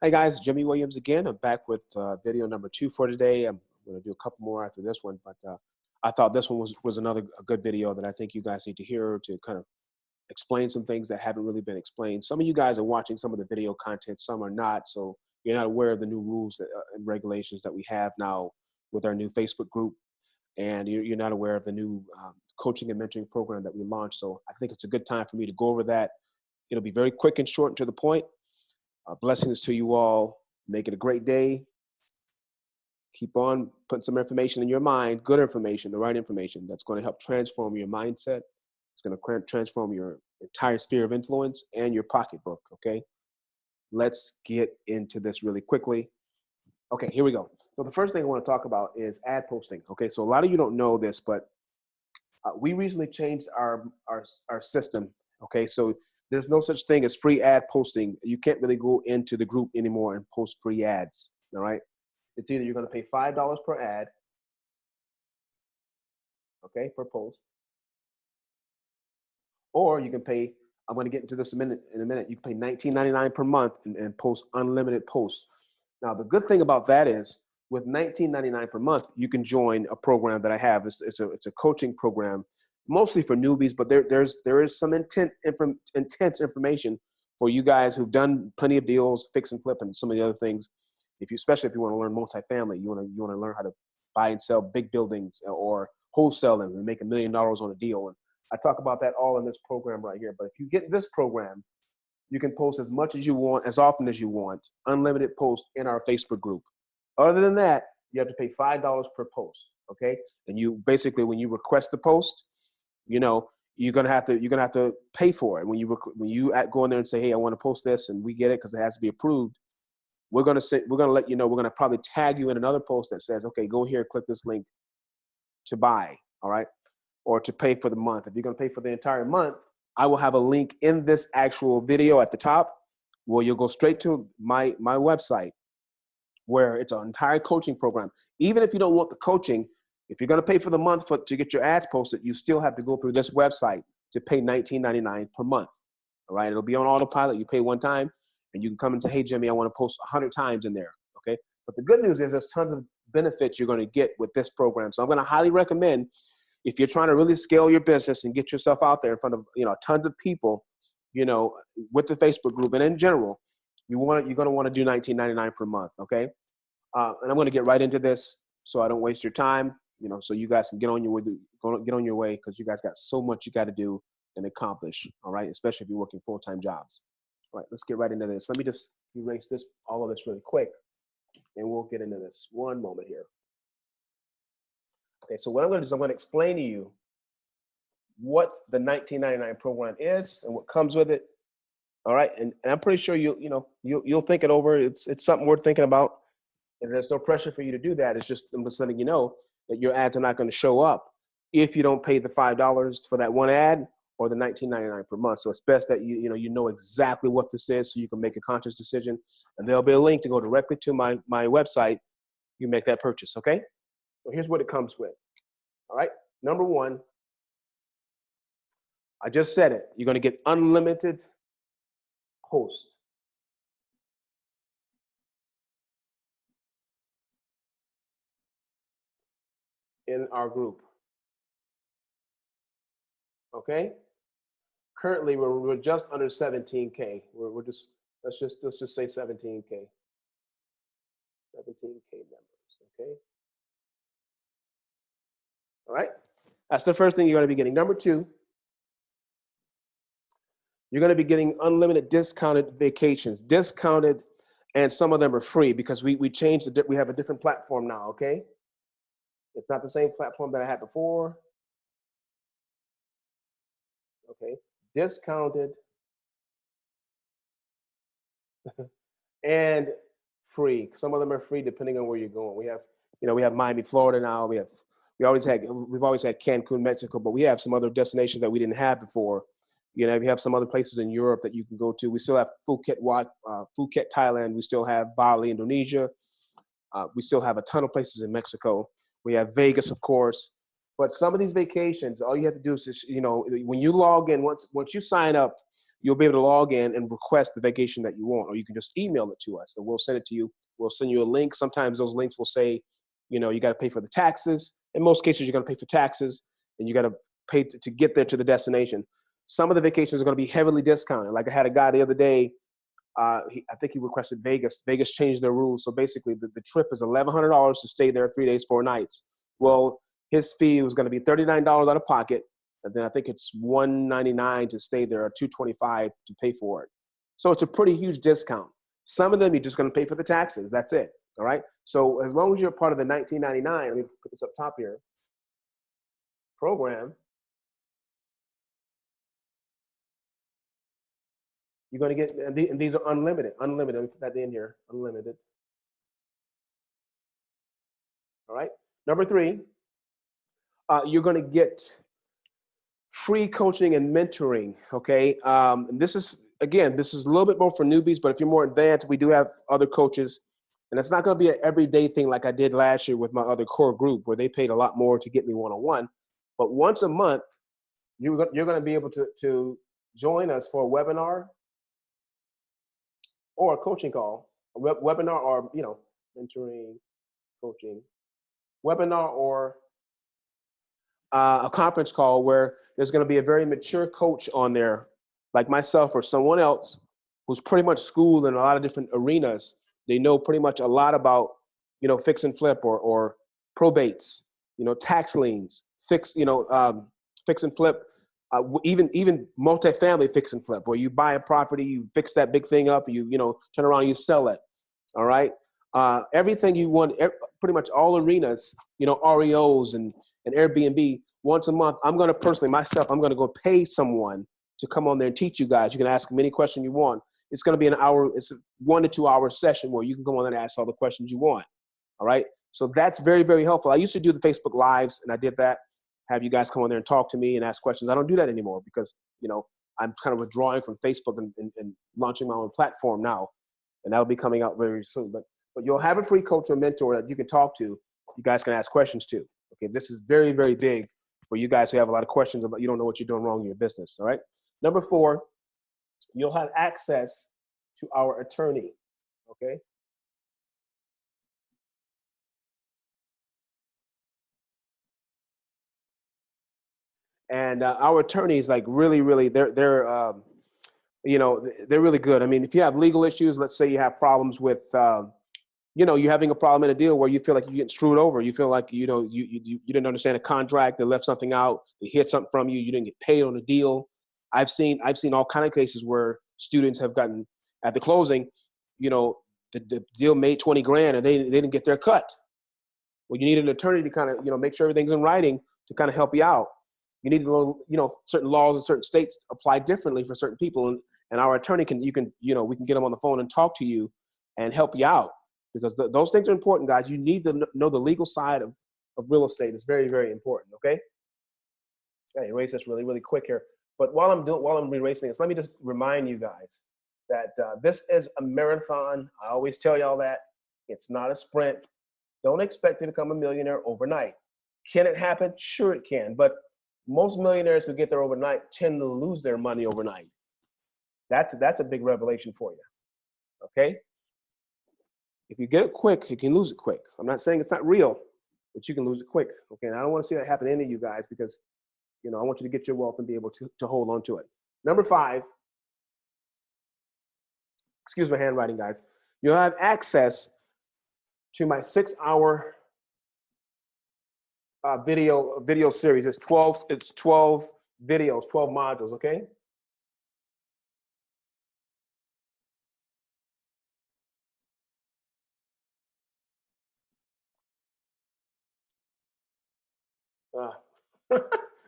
Hi guys, Jimmy Williams again. I'm back with video number 2 for today. I'm going to do a couple more after this one, but I thought this one was another a good video that I think you guys need to hear to kind of explain some things that haven't really been explained. Some of you guys are watching some of the video content, some are not, so you're not aware of the new rules and regulations that we have now with our new Facebook group, and you're not aware of the new coaching and mentoring program that we launched. So I think it's a good time for me to go over that. It'll be very quick and short and to the point. Blessings to you all. Make it a great day. Keep on putting some information in your mind, good information, the right information that's going to help transform your mindset. It's going to transform your entire sphere of influence and your pocketbook, okay? Let's get into this really quickly. Okay, here we go. So the first thing I want to talk about is ad posting, okay? So a lot of you don't know this, but we recently changed our system, okay? So there's no such thing as free ad posting. You can't really go into the group anymore and post free ads, all right? It's either you're going to pay $5 per ad, okay, per post, or you can pay, I'm going to get into this in a minute, you can pay $19.99 per month and post unlimited posts. Now, the good thing about that is with $19.99 per month, you can join a program that I have. It's a coaching program, mostly for newbies, but there is some intense information for you guys who've done plenty of deals, fix and flip, and some of the other things. Especially if you want to learn multifamily, you want to learn how to buy and sell big buildings or wholesale them and make $1 million on a deal. And I talk about that all in this program right here. But if you get this program, you can post as much as you want, as often as you want, unlimited posts in our Facebook group. Other than that, you have to pay $5 per post, okay? And you basically, when you request the post, you know, you're gonna have to pay for it. When you go in there and say, hey, I want to post this, and we get it because it has to be approved. We're gonna let you know. We're gonna probably tag you in another post that says, okay, go here, click this link to buy, all right, or to pay for the month. If you're gonna pay for the entire month, I will have a link in this actual video at the top where you'll go straight to my website where it's an entire coaching program. Even if you don't want the coaching, if you're gonna pay for the month to get your ads posted, you still have to go through this website to pay $19.99 per month, all right? It'll be on autopilot. You pay one time, and you can come and say, hey, Jimmy, I want to post 100 times in there, okay? But the good news is there's tons of benefits you're going to get with this program. So I'm going to highly recommend, if you're trying to really scale your business and get yourself out there in front of, tons of people, with the Facebook group and in general, you're going to want to do $19.99 per month, okay? And I'm going to get right into this so I don't waste your time, so you guys can get on your way because you guys got so much you got to do and accomplish, all right? Especially if you're working full-time jobs. All right, let's get right into this. Let me just erase all of this really quick, and we'll get into this. One moment here. Okay, so what I'm going to do is I'm going to explain to you what the $19.99 program is and what comes with it. All right, and I'm pretty sure you'll think it over. It's something worth thinking about, and there's no pressure for you to do that. It's just I'm just letting you know that your ads are not going to show up if you don't pay the $5 for that one ad or the $19.99 per month. So it's best that you know exactly what this is so you can make a conscious decision. And there'll be a link to go directly to my website. You make that purchase, okay? So here's what it comes with. All right, number one, I just said it. You're gonna get unlimited posts. In our group, okay? Currently, we're just under 17K. Let's just say 17K. 17K members, okay? All right, that's the first thing you're gonna be getting. Number two, you're gonna be getting unlimited discounted vacations, and some of them are free because we changed we have a different platform now, okay? It's not the same platform that I had before. Okay, discounted and free. Some of them are free depending on where you're going. We have Miami, Florida now. We've always had Cancun, Mexico, but we have some other destinations that we didn't have before. We have some other places in Europe that you can go to. We still have Phuket, Thailand. We still have Bali, Indonesia. We still have a ton of places in Mexico. We have Vegas, of course. But some of these vacations, all you have to do is just, when you log in, once you sign up, you'll be able to log in and request the vacation that you want, or you can just email it to us and we'll send it to you. We'll send you a link. Sometimes those links will say, you know, you got to pay for the taxes. In most cases, you're going to pay for taxes and you got to pay to get there to the destination. Some of the vacations are going to be heavily discounted. Like I had a guy the other day, I think he requested Vegas. Vegas changed their rules. So basically the trip is $1,100 to stay there 3 days, 4 nights. Well, his fee was going to be $39 out of pocket. And then I think it's $199 to stay there or $225 to pay for it. So it's a pretty huge discount. Some of them you're just going to pay for the taxes. That's it. All right. So as long as you're part of the 1999, let me put this up top here, program, you're going to get, and these are unlimited. Unlimited. Let me put that in here. Unlimited. All right. Number 3, you're going to get free coaching and mentoring. Okay. And this is, again, this is a little bit more for newbies, but if you're more advanced, we do have other coaches. And it's not going to be an everyday thing like I did last year with my other core group where they paid a lot more to get me one-on-one. But once a month, you're going to be able to join us for a webinar or a coaching call, a webinar or, you know, mentoring, coaching, webinar or a conference call where there's going to be a very mature coach on there, like myself or someone else who's pretty much schooled in a lot of different arenas. They know pretty much a lot about, you know, fix and flip or probates, you know, tax liens, fix and flip, even multifamily fix and flip, where you buy a property, you fix that big thing up, you know, turn around and you sell it. All right. Everything you want, pretty much all arenas, you know, REOs and Airbnb. Once a month, I'm going to personally myself, I'm going to go pay someone to come on there and teach you guys. You can ask them any question you want. It's going to be an hour. It's a 1 to 2 hour session where you can go on there and ask all the questions you want. All right. So that's very, very helpful. I used to do the Facebook Lives and I did that. Have you guys come on there and talk to me and ask questions. I don't do that anymore because, you know, I'm kind of withdrawing from Facebook and launching my own platform now. And that'll be coming out very soon. But you'll have a free coach or mentor that you can talk to. You guys can ask questions to. Okay. This is very, very big for you guys who have a lot of questions about, you don't know what you're doing wrong in your business. All right. Number 4, you'll have access to our attorney. Okay. And our attorneys, like really, really, they're you know, they're really good. I mean, if you have legal issues, let's say you have problems with, you know, you're having a problem in a deal where you feel like you're getting screwed over. You feel like, you know, you didn't understand a contract, they left something out, they hid something from you, you didn't get paid on a deal. I've seen all kind of cases where students have gotten at the closing, you know, the deal made 20 grand and they didn't get their cut. Well, you need an attorney to kind of, you know, make sure everything's in writing to kind of help you out. You need to know, you know, certain laws in certain states apply differently for certain people. And our attorney we can get them on the phone and talk to you and help you out because those things are important, guys. You need to know the legal side of real estate. It's very, very important. Okay. Okay, erase this really, really quick here. But while I'm erasing this, let me just remind you guys that this is a marathon. I always tell y'all that it's not a sprint. Don't expect to become a millionaire overnight. Can it happen? Sure, it can. But most millionaires who get there overnight tend to lose their money overnight. That's a big revelation for you. Okay. If you get it quick, you can lose it quick. I'm not saying it's not real, but you can lose it quick. Okay. And I don't want to see that happen to any of you guys because, you know, I want you to get your wealth and be able to hold on to it. Number 5, excuse my handwriting, guys. You'll have access to my 6-hour video series. It's 12 videos, 12 modules. Okay.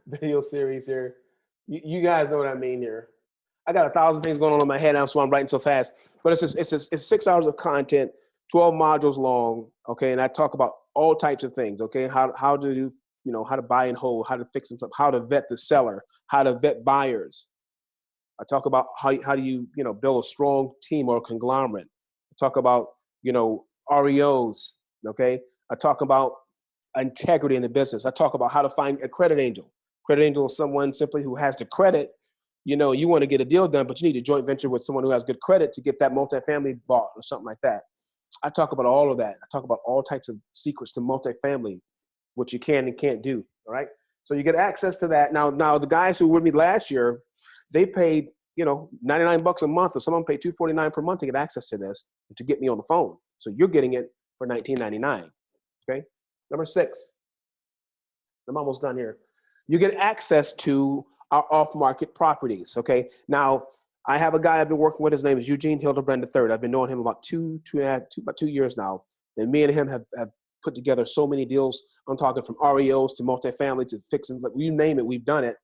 Video series here. You guys know what I mean here. I got 1,000 things going on in my head now, so I'm writing so fast. But it's 6 hours of content, 12 modules long. Okay, and I talk about all types of things. Okay, how to do, you know, how to buy and hold, how to fix them, how to vet the seller, how to vet buyers. I talk about how do you build a strong team or a conglomerate. I talk about, you know, REOs. Okay, I talk about integrity in the business. I talk about how to find a credit angel. Credit angel is someone simply who has the credit, you know, you want to get a deal done, but you need a joint venture with someone who has good credit to get that multifamily bought or something like that. I talk about all of that. I talk about all types of secrets to multifamily, what you can and can't do. All right. So you get access to that. Now the guys who were with me last year, they paid, you know, $99 a month, or some of them paid $249 per month to get access to this, to get me on the phone. So you're getting it for $19.99. Okay. Number 6. I'm almost done here. You get access to our off-market properties. Okay. Now, I have a guy I've been working with. His name is Eugene Hildebrand III. I've been knowing him about two years now. And me and him have put together so many deals. I'm talking from REOs to multifamily to fixing, you name it, we've done it.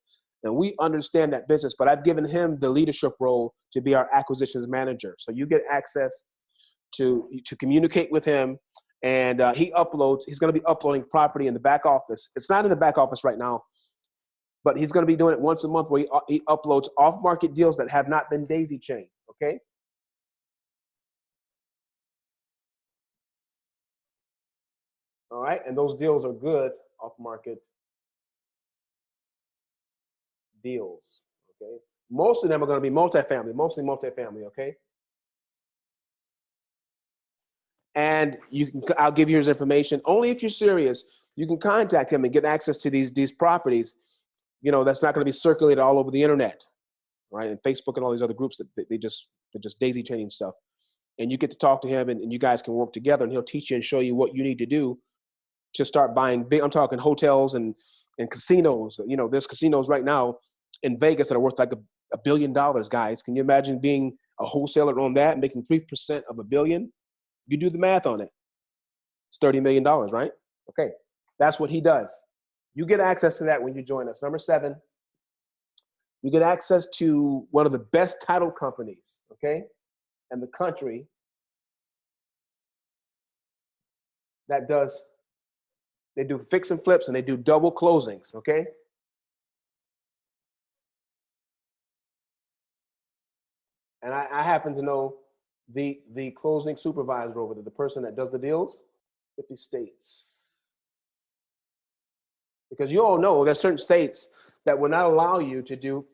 And we understand that business, but I've given him the leadership role to be our acquisitions manager. So you get access to communicate with him. And he's going to be uploading property in the back office. It's not in the back office right now, but he's going to be doing it once a month where he uploads off-market deals that have not been daisy chained, okay? All right, and those deals are good off-market deals, okay? Most of them are going to be multifamily, mostly multifamily, okay? And I'll give you his information. Only if you're serious, you can contact him and get access to these properties. You know, that's not going to be circulated all over the internet, right? And Facebook and all these other groups that they're just daisy chaining stuff. And you get to talk to him, and you guys can work together, and he'll teach you and show you what you need to do to start buying big. I'm talking hotels and casinos. You know, there's casinos right now in Vegas that are worth like $1 billion, guys. Can you imagine being a wholesaler on that and making 3% of $1 billion? You do the math on it. It's $30 million, right? Okay, that's what he does. You get access to that when you join us. Number 7, you get access to one of the best title companies, okay, in the country that they do fix and flips and they do double closings, okay? And I happen to know the closing supervisor over there, the person that does the deals, 50 states. Because you all know there's certain states that will not allow you to do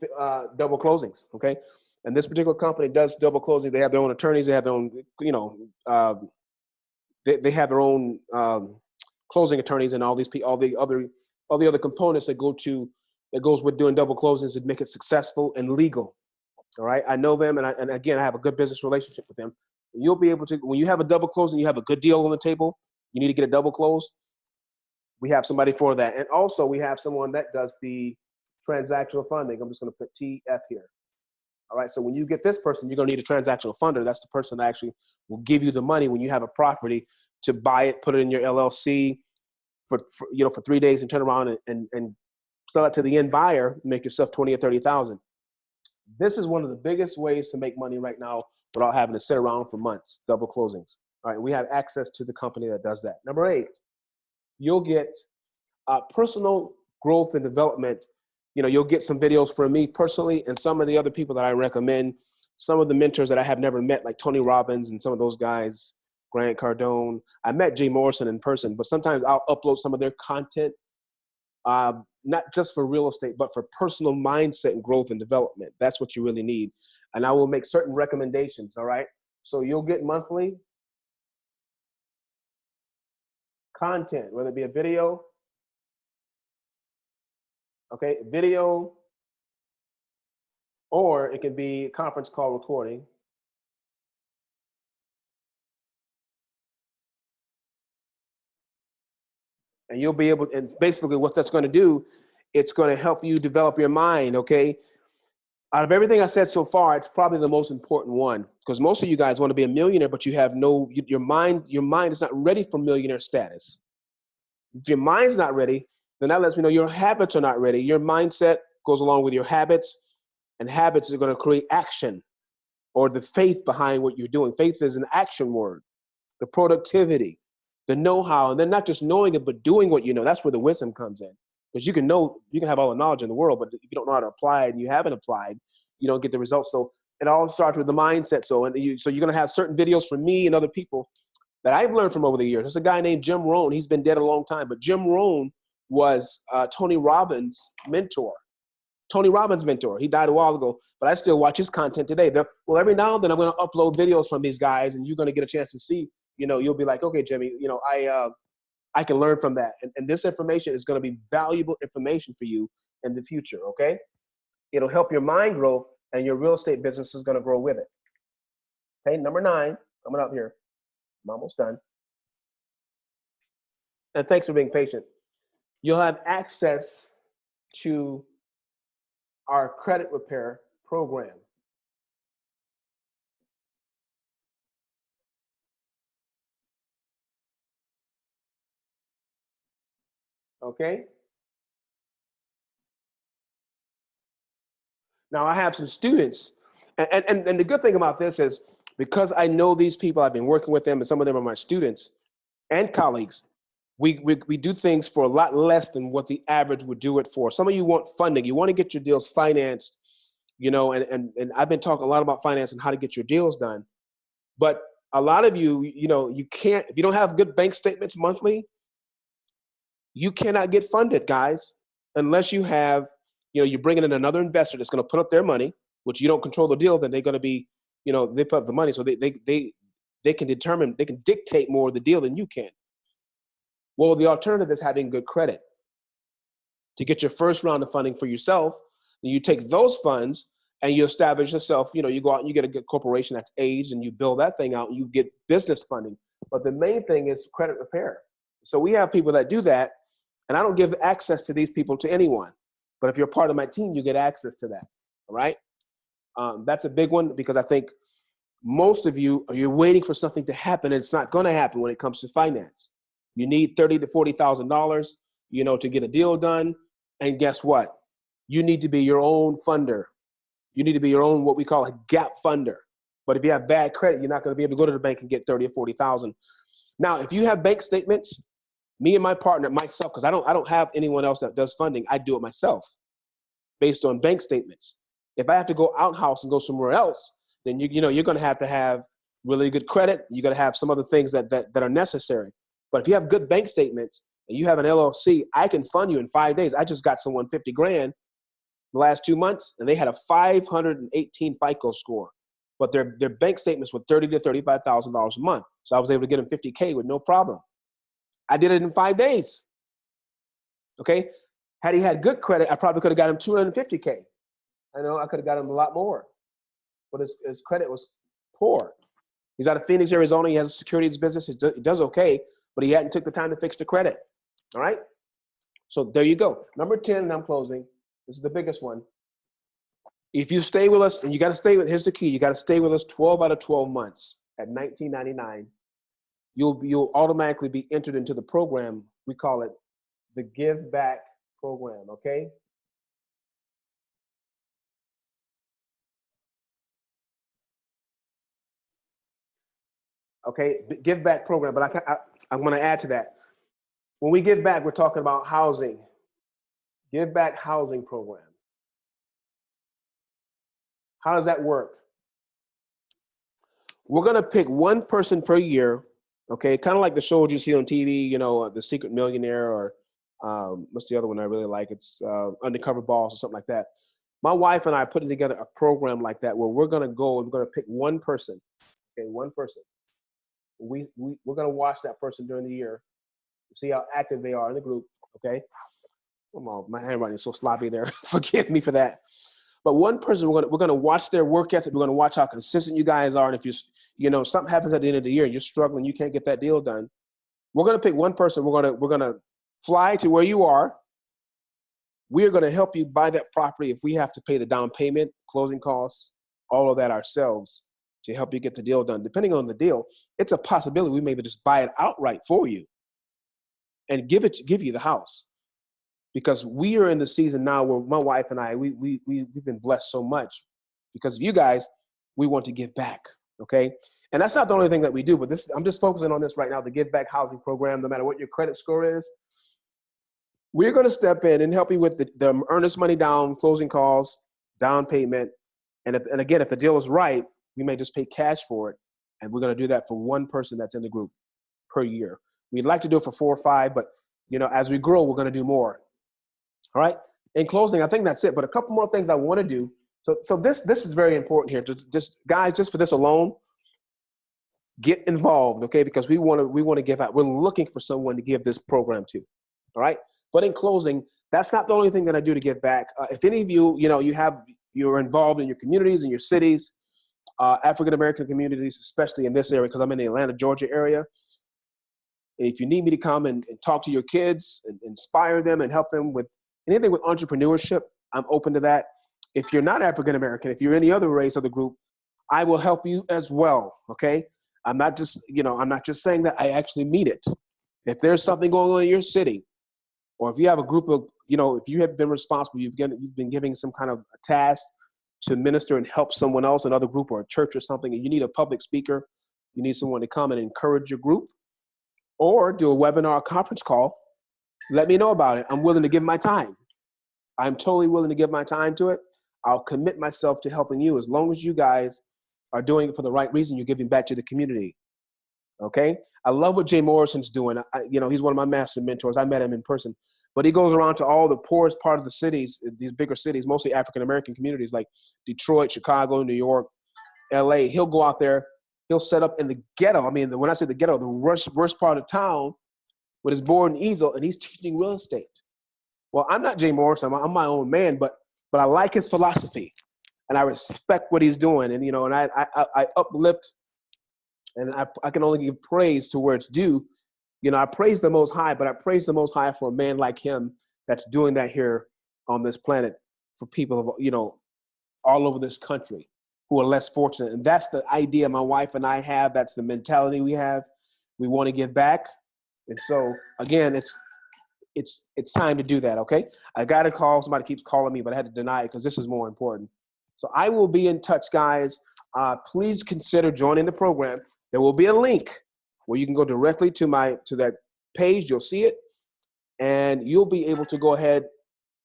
double closings, okay? And this particular company does double closing. They have their own attorneys. They have their own, you know, they have their own closing attorneys and all the other components that goes with doing double closings to make it successful and legal. All right, I know them, and again, I have a good business relationship with them. You'll be able to, when you have a double closing, you have a good deal on the table. You need to get a double close. We have somebody for that, and also we have someone that does the transactional funding. I'm just going to put TF here. All right, so when you get this person, you're going to need a transactional funder. That's the person that actually will give you the money when you have a property to buy it, put it in your LLC for 3 days, and turn around and sell it to the end buyer, make yourself 20 or 30,000. This is one of the biggest ways to make money right now without having to sit around for months, double closings. All right, we have access to the company that does that. Number 8, you'll get personal growth and development. You know, you'll get some videos from me personally and some of the other people that I recommend, some of the mentors that I have never met, like Tony Robbins and some of those guys, Grant Cardone. I met Jay Morrison in person, but sometimes I'll upload some of their content, not just for real estate, but for personal mindset and growth and development. That's what you really need. And I will make certain recommendations, all right? So you'll get monthly content, whether it be a video, okay, video, or it could be a conference call recording. And you'll be able, and basically what that's going to do, it's going to help you develop your mind, okay? Out of everything I said so far, it's probably the most important one, because most of you guys want to be a millionaire, but you have your mind is not ready for millionaire status. If your mind's not ready, then that lets me know your habits are not ready. Your mindset goes along with your habits, and habits are going to create action, or the faith behind what you're doing. Faith is an action word. The productivity, the know-how, and then not just knowing it, but doing what you know. That's where the wisdom comes in. Because you can have all the knowledge in the world, but if you don't know how to apply it and you haven't applied, you don't get the results. So it all starts with the mindset. So you're going to have certain videos from me and other people that I've learned from over the years. There's a guy named Jim Rohn. He's been dead a long time, but Jim Rohn was Tony Robbins' mentor. Tony Robbins' mentor. He died a while ago, but I still watch his content today. Well, every now and then I'm going to upload videos from these guys, and you're going to get a chance to see. You'll be like, okay, Jimmy, I can learn from that, and this information is going to be valuable information for you in the future. Okay, it'll help your mind grow, and your real estate business is going to grow with it. Okay, number 9 coming up here. I'm almost done. And thanks for being patient. You'll have access to our credit repair program. Okay? Now I have some students, and the good thing about this is because I know these people, I've been working with them, and some of them are my students and colleagues. We do things for a lot less than what the average would do it for. Some of you want funding. You want to get your deals financed, and I've been talking a lot about finance and how to get your deals done. But a lot of you, you can't, if you don't have good bank statements monthly, you cannot get funded, guys, unless you have, you're bringing in another investor that's going to put up their money, which you don't control the deal, then they're going to be, they put up the money. So they can determine, they can dictate more of the deal than you can. Well, the alternative is having good credit. To get your first round of funding for yourself, then you take those funds and you establish yourself, you go out and you get a good corporation that's aged and you build that thing out and you get business funding. But the main thing is credit repair. So we have people that do that, and I don't give access to these people to anyone. But if you're part of my team, you get access to that, all right? That's a big one because I think most of you, you're waiting for something to happen, and it's not gonna happen when it comes to finance. You need $30,000 to $40,000, to get a deal done. And guess what? You need to be your own funder. You need to be your own, what we call a gap funder. But if you have bad credit, you're not going to be able to go to the bank and get 30 or 40,000. Now, if you have bank statements, me and my partner, myself, because I don't have anyone else that does funding, I do it myself based on bank statements. If I have to go out-house and go somewhere else, then you're going to have really good credit. You got to have some other things that are necessary. But if you have good bank statements and you have an LLC, I can fund you in 5 days. I just got someone $50,000 the last 2 months, and they had a 518 FICO score, but their bank statements were $30,000 to $35,000 a month. So I was able to get them $50K with no problem. I did it in 5 days. Okay, had he had good credit, I probably could have got him $250K. I know I could have got him a lot more, but his credit was poor. He's out of Phoenix, Arizona. He has a securities business. He does okay, but he hadn't took the time to fix the credit. All right. So there you go. Number 10, and I'm closing. This is the biggest one. If you stay with us, and you got to stay with, here's the key. You got to stay with us 12 out of 12 months at $19.99. You'll automatically be entered into the program. We call it the Give Back program. Okay. Okay, give back program, but I'm going to add to that. When we give back, we're talking about housing. Give back housing program. How does that work? We're going to pick one person per year, okay? Kind of like the shows you see on TV, The Secret Millionaire, or what's the other one I really like? It's Undercover Boss or something like that. My wife and I are putting together a program like that where we're going to go and we're going to pick one person, okay, one person. We're going to watch that person during the year, see how active they are in the group, okay? Come on, my handwriting is so sloppy there. Forgive me for that. But one person, we're gonna watch their work ethic. We're gonna watch how consistent you guys are. And if something happens at the end of the year and you're struggling, you can't get that deal done, we're gonna pick one person. We're gonna fly to where you are. We are gonna help you buy that property if we have to pay the down payment, closing costs, all of that ourselves to help you get the deal done. Depending on the deal, it's a possibility we maybe just buy it outright for you and give you the house. Because we are in the season now where my wife and I, we've been blessed so much because of you guys. We want to give back, okay? And that's not the only thing that we do, but I'm just focusing on this right now, the Give Back Housing Program. No matter what your credit score is, we're going to step in and help you with the earnest money down, closing costs, down payment, and again, if the deal is right, we may just pay cash for it, and we're going to do that for one person that's in the group per year. We'd like to do it for 4 or 5, but as we grow, we're going to do more. All right, In closing, I think that's it. But a couple more things I want to do. So this is very important here. Just guys, just for this alone, get involved, okay? Because we want to give out. We're looking for someone to give this program to. All right. But in closing, that's not the only thing that I do to give back. If any of you, you're involved in your communities, in your cities, African American communities, especially in this area, because I'm in the Atlanta, Georgia area. And if you need me to come and talk to your kids and inspire them and help them with anything with entrepreneurship, I'm open to that. If you're not African American, if you're any other race of the group, I will help you as well. Okay. I'm not just saying that. I actually mean it. If there's something going on in your city, or if you have a group of, if you have been responsible, you've been giving some kind of a task to minister and help someone else, another group or a church or something, and you need a public speaker, you need someone to come and encourage your group, or do a webinar or conference call, let me know about it. I'm willing to give my time. I'm totally willing to give my time to it. I'll commit myself to helping you as long as you guys are doing it for the right reason. You're giving back to the community. Okay. I love what Jay Morrison's doing. He's one of my master mentors. I met him in person, but he goes around to all the poorest part of the cities, these bigger cities, mostly African-American communities like Detroit, Chicago, New York, LA. He'll go out there. He'll set up in the ghetto. I mean, when I say the ghetto, the worst part of town with his board and easel, and he's teaching real estate. Well, I'm not Jay Morrison. I'm my own man, but I like his philosophy, and I respect what he's doing. And and I uplift, and I can only give praise to where it's due. I praise the Most High, but I praise the Most High for a man like him that's doing that here on this planet for people of all over this country who are less fortunate. And that's the idea my wife and I have. That's the mentality we have. We want to give back. And so again, it's time to do that. Okay. I got a call. Somebody keeps calling me, but I had to deny it because this is more important. So I will be in touch, guys. Please consider joining the program. There will be a link where you can go directly to that page. You'll see it, and you'll be able to go ahead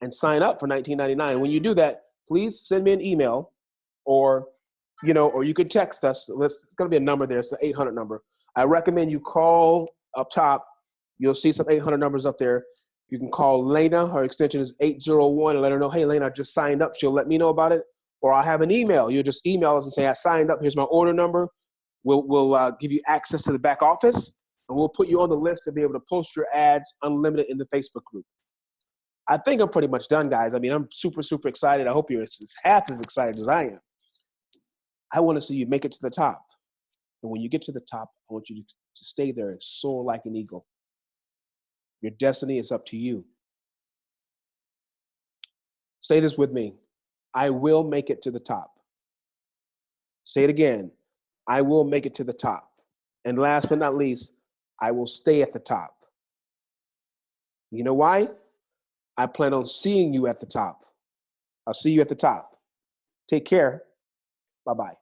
and sign up for $19.99. When you do that, please send me an email, or you could text us. It's going to be a number there. It's an 800 number. I recommend you call up top. You'll see some 800 numbers up there. You can call Lena. Her extension is 801, and let her know, hey, Lena, I just signed up. She'll let me know about it. Or I'll have an email. You'll just email us and say, I signed up. Here's my order number. We'll give you access to the back office, and we'll put you on the list to be able to post your ads unlimited in the Facebook group. I think I'm pretty much done, guys. I mean, I'm super, super excited. I hope you're half as excited as I am. I want to see you make it to the top. And when you get to the top, I want you to stay there and soar like an eagle. Your destiny is up to you. Say this with me. I will make it to the top. Say it again. I will make it to the top. And last but not least, I will stay at the top. You know why? I plan on seeing you at the top. I'll see you at the top. Take care. Bye-bye.